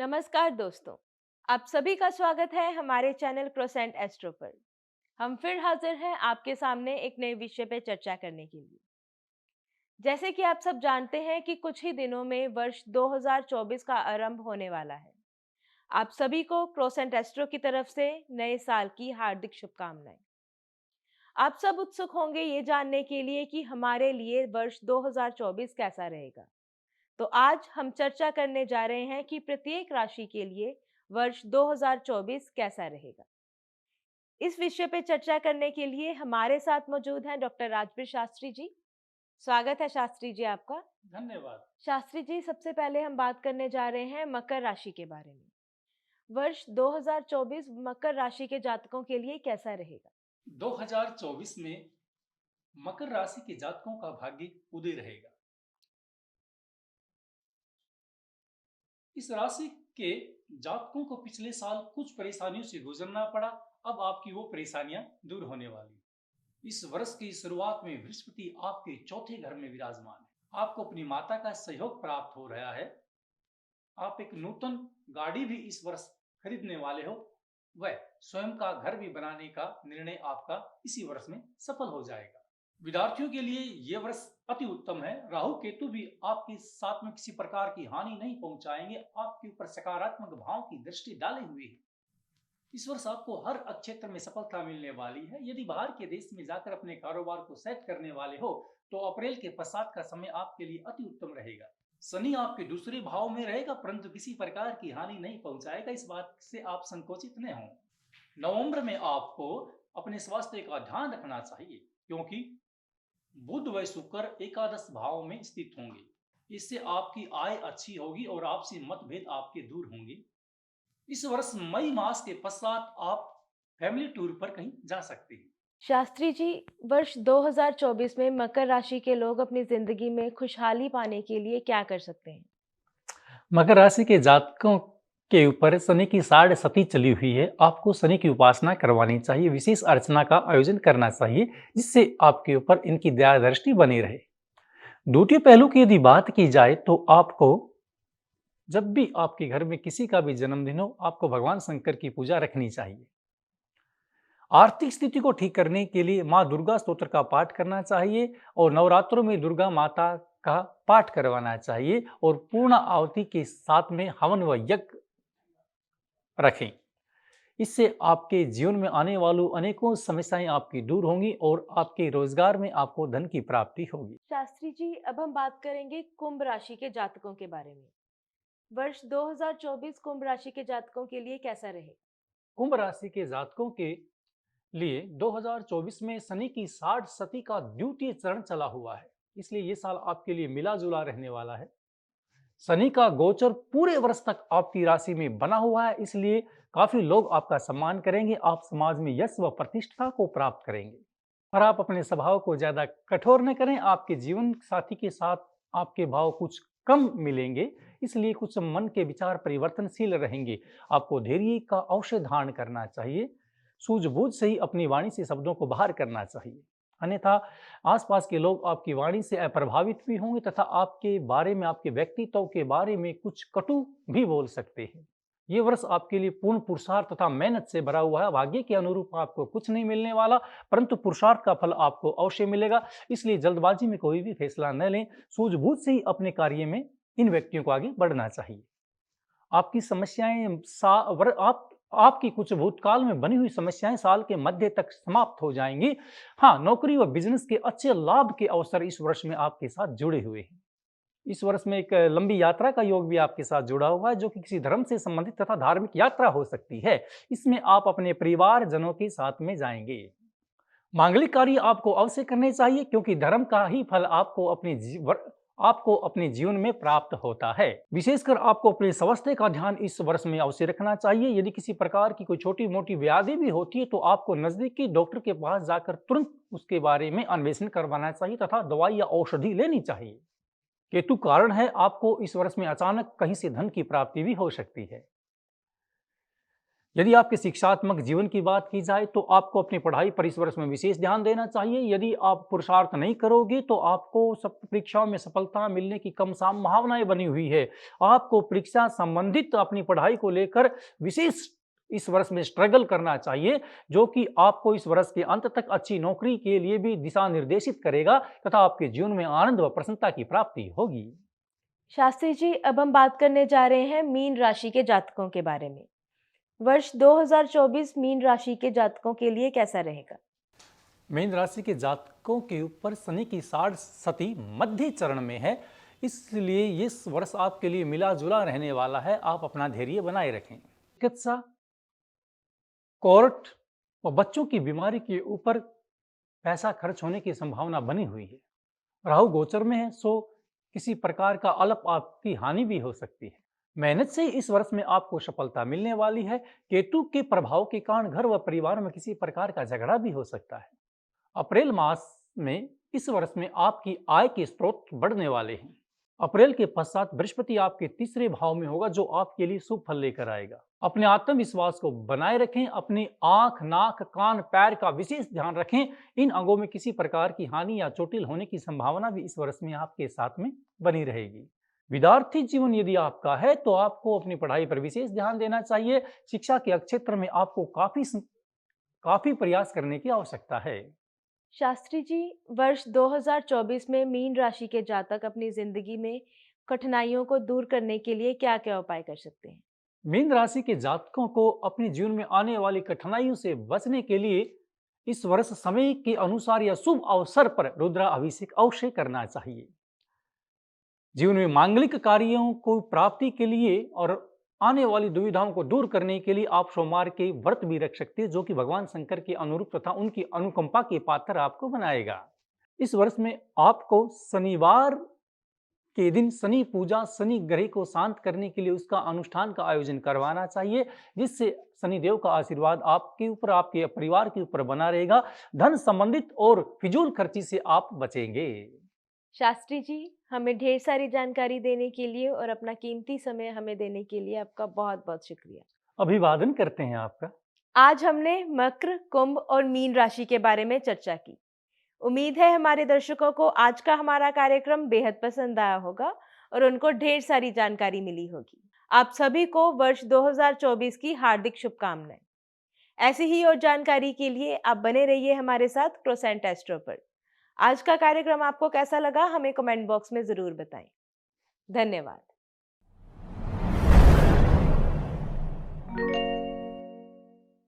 नमस्कार दोस्तों, आप सभी का स्वागत है हमारे चैनल क्रोसेंट एस्ट्रो पर। हम फिर हाजिर हैं आपके सामने एक नए विषय पे चर्चा करने के लिए। जैसे कि आप सब जानते हैं कि कुछ ही दिनों में वर्ष 2024 का आरंभ होने वाला है। आप सभी को क्रोसेंट एस्ट्रो की तरफ से नए साल की हार्दिक शुभकामनाएं। आप सब उत्सुक होंगे ये जानने के लिए कि हमारे लिए वर्ष 2024 कैसा रहेगा। तो आज हम चर्चा करने जा रहे हैं कि प्रत्येक राशि के लिए वर्ष 2024 कैसा रहेगा। इस विषय पे चर्चा करने के लिए हमारे साथ मौजूद हैं डॉक्टर राजवीर शास्त्री जी। स्वागत है शास्त्री जी आपका। धन्यवाद। शास्त्री जी, सबसे पहले हम बात करने जा रहे हैं मकर राशि के बारे में। वर्ष 2024 मकर राशि के जातकों के लिए कैसा रहेगा? 2024 में मकर राशि के जातकों का भाग्य उदय रहेगा। इस राशि के जातकों को पिछले साल कुछ परेशानियों से गुजरना पड़ा। अब आपकी वो परेशानियां दूर होने वाली। इस वर्ष की शुरुआत में बृहस्पति आपके चौथे घर में विराजमान है। आपको अपनी माता का सहयोग प्राप्त हो रहा है। आप एक नूतन गाड़ी भी इस वर्ष खरीदने वाले हो। वह स्वयं का घर भी बनाने का निर्णय आपका इसी वर्ष में सफल हो जाएगा। विद्यार्थियों के लिए यह वर्ष अति उत्तम है। राहु केतु भी आपके साथ में किसी प्रकार की हानि नहीं पहुंचाएंगे। आपके ऊपर सकारात्मक भाव की दृष्टि डाले हुए है। इस वर्ष आपको हर क्षेत्र में सफलता मिलने वाली है। यदि बाहर के देश में जाकर अपने कारोबार को सेट करने वाले हो तो अप्रैल के पश्चात का समय आपके लिए अति उत्तम रहेगा। शनि आपके दूसरे भाव में रहेगा परंतु किसी प्रकार की हानि नहीं पहुंचाएगा। इस बात से आप संकोचित न हों। नवंबर में आपको अपने स्वास्थ्य का ध्यान रखना चाहिए क्योंकि बुध व शुक्र एकादश भाव में स्थित होंगे। इससे आपकी आय अच्छी होगी और आपसी मतभेद आपके दूर होंगे। इस वर्ष मई मास के पश्चात आप फैमिली टूर पर कहीं जा सकते हैं। शास्त्री जी, वर्ष 2024 में मकर राशि के लोग अपनी जिंदगी में खुशहाली पाने के लिए क्या कर सकते हैं? मकर राशि के जातकों के ऊपर शनि की साढ़े सती चली हुई है। आपको शनि की उपासना करवानी चाहिए, विशेष अर्चना का आयोजन करना चाहिए जिससे आपके ऊपर इनकी दया दृष्टि बनी रहे। दूसरे पहलू की यदि बात की जाए तो आपको जब भी आपके घर में किसी का भी जन्मदिन हो आपको भगवान शंकर की पूजा रखनी चाहिए। आर्थिक स्थिति को ठीक करने के लिए माँ दुर्गा स्तोत्र का पाठ करना चाहिए और नवरात्रों में दुर्गा माता का पाठ करवाना चाहिए और पूर्ण आहुति के साथ में हवन व यज्ञ रखें। इससे आपके जीवन में आने वाली अनेकों समस्याएं आपकी दूर होंगी और आपके रोजगार में आपको धन की प्राप्ति होगी। शास्त्री जी, अब हम बात करेंगे कुंभ राशि के जातकों के बारे में। वर्ष 2024 कुंभ राशि के जातकों के लिए कैसा रहेगा? कुंभ राशि के जातकों के लिए 2024 में शनि की 60 सती का द्वितीय चरण चला हुआ है। इसलिए ये साल आपके लिए मिला जुला रहने वाला है। शनि का गोचर पूरे वर्ष तक आपकी राशि में बना हुआ है, इसलिए काफी लोग आपका सम्मान करेंगे। आप समाज में यश व प्रतिष्ठा को प्राप्त करेंगे। और आप अपने स्वभाव को ज्यादा कठोर न करें। आपके जीवन साथी के साथ आपके भाव कुछ कम मिलेंगे, इसलिए कुछ मन के विचार परिवर्तनशील रहेंगे। आपको धैर्य का अवश्य धारण करना चाहिए। सूझबूझ से ही अपनी वाणी से शब्दों को बाहर करना चाहिए, अन्यथा आसपास के लोग आपकी वाणी से अप्रभावित भी होंगे तथा आपके बारे में, आपके व्यक्तित्व के बारे में कुछ कटु भी बोल सकते हैं। ये वर्ष आपके लिए पूर्ण पुरुषार्थ तथा मेहनत से भरा हुआ है। भाग्य के अनुरूप आपको कुछ नहीं मिलने वाला परंतु पुरुषार्थ का फल आपको अवश्य मिलेगा। इसलिए जल्दबाजी में कोई भी फैसला न लें। सूझबूझ से ही अपने कार्य में इन व्यक्तियों को आगे बढ़ना चाहिए। आपकी समस्याएं आपकी कुछ भूतकाल में बनी हुई समस्याएं साल के मध्य तक समाप्त हो जाएंगी। हाँ, नौकरी व बिजनेस के अच्छे लाभ के अवसर इस वर्ष में आपके साथ जुड़े हुए हैं। इस वर्ष में एक लंबी यात्रा का योग भी आपके साथ जुड़ा हुआ है जो कि किसी धर्म से संबंधित तथा धार्मिक यात्रा हो सकती है। इसमें आप अपने परिवार जनों के साथ में जाएंगे। मांगलिक कार्य आपको अवश्य करने चाहिए क्योंकि धर्म का ही फल आपको अपने जीवन में प्राप्त होता है। विशेषकर आपको अपने स्वास्थ्य का ध्यान इस वर्ष में अवश्य रखना चाहिए। यदि किसी प्रकार की कोई छोटी मोटी व्याधि भी होती है तो आपको नजदीकी डॉक्टर के पास जाकर तुरंत उसके बारे में अन्वेषण करवाना चाहिए तथा दवाई या औषधि लेनी चाहिए। केतु कारण है, आपको इस वर्ष में अचानक कहीं से धन की प्राप्ति भी हो सकती है। यदि आपके शिक्षात्मक जीवन की बात की जाए तो आपको अपनी पढ़ाई पर इस वर्ष में विशेष ध्यान देना चाहिए। यदि आप पुरुषार्थ नहीं करोगे तो आपको सब परीक्षाओं में सफलता मिलने की कम संभावनाएं बनी हुई है। आपको परीक्षा संबंधित अपनी पढ़ाई को लेकर विशेष इस वर्ष में स्ट्रगल करना चाहिए, जो कि आपको इस वर्ष के अंत तक अच्छी नौकरी के लिए भी दिशा निर्देशित करेगा तथा आपके जीवन में आनंद व प्रसन्नता की प्राप्ति होगी। शास्त्री जी, अब हम बात करने जा रहे हैं मीन राशि के जातकों के बारे में। वर्ष 2024 मीन राशि के जातकों के लिए कैसा रहेगा? मीन राशि के जातकों के ऊपर शनि की साढ़ सती मध्य चरण में है, इसलिए इस वर्ष आपके लिए मिला जुला रहने वाला है। आप अपना धैर्य बनाए रखें। चिकित्सा, कोर्ट और बच्चों की बीमारी के ऊपर पैसा खर्च होने की संभावना बनी हुई है। राहु गोचर में है, सो किसी प्रकार का अल्प आपकी हानि भी हो सकती है। मेहनत से इस वर्ष में आपको सफलता मिलने वाली है। केतु के प्रभाव के कारण घर व परिवार में किसी प्रकार का झगड़ा भी हो सकता है। अप्रैल मास में इस वर्ष में आपकी आय के स्रोत बढ़ने वाले हैं। अप्रैल के पश्चात बृहस्पति आपके तीसरे भाव में होगा, जो आपके लिए शुभ फल लेकर आएगा। अपने आत्मविश्वास को बनाए रखें। अपनी आंख, नाक, कान, पैर का विशेष ध्यान रखें। इन अंगों में किसी प्रकार की हानि या चोटिल होने की संभावना भी इस वर्ष में आपके साथ में बनी रहेगी। विद्यार्थी जीवन यदि आपका है तो आपको अपनी पढ़ाई पर विशेष ध्यान देना चाहिए। शिक्षा के क्षेत्र में आपको काफी प्रयास करने की आवश्यकता है। शास्त्री जी, वर्ष 2024 में मीन राशि के जातक अपनी जिंदगी में कठिनाइयों को दूर करने के लिए क्या-क्या उपाय कर सकते हैं? मीन राशि के जातकों को अपने जीवन में आने वाली कठिनाइयों से बचने के लिए इस वर्ष समय के अनुसार या शुभ अवसर पर रुद्राभिषेक अवश्य करना चाहिए। जीवन में मांगलिक कार्यों को प्राप्ति के लिए और आने वाली दुविधाओं को दूर करने के लिए आप सोमवार के व्रत भी रख सकते हैं, जो कि भगवान शंकर के अनुरूप तथा उनकी अनुकंपा के पात्र आपको बनाएगा। इस वर्ष में आपको शनिवार के दिन शनि पूजा, शनि ग्रह को शांत करने के लिए उसका अनुष्ठान का आयोजन करवाना चाहिए, जिससे शनिदेव का आशीर्वाद आपके ऊपर, आपके परिवार के ऊपर बना रहेगा। धन संबंधित और फिजूल खर्ची से आप बचेंगे। शास्त्री जी, हमें ढेर सारी जानकारी देने के लिए और अपना कीमती समय हमें देने के लिए आपका बहुत-बहुत शुक्रिया। अभिवादन करते हैं आपका। आज हमने मकर, कुंभ और मीन राशि के बारे में चर्चा की। उम्मीद है हमारे दर्शकों को आज का हमारा कार्यक्रम बेहद पसंद आया होगा और उनको ढेर सारी जानकारी मिली होगी। आप सभी को वर्ष 2024 की हार्दिक शुभकामनाएं। ऐसी ही और जानकारी के लिए आप बने रहिए हमारे साथ क्रोसेंट एस्ट्रो पर। आज का कार्यक्रम आपको कैसा लगा हमें कमेंट बॉक्स में ज़रूर बताएं। धन्यवाद।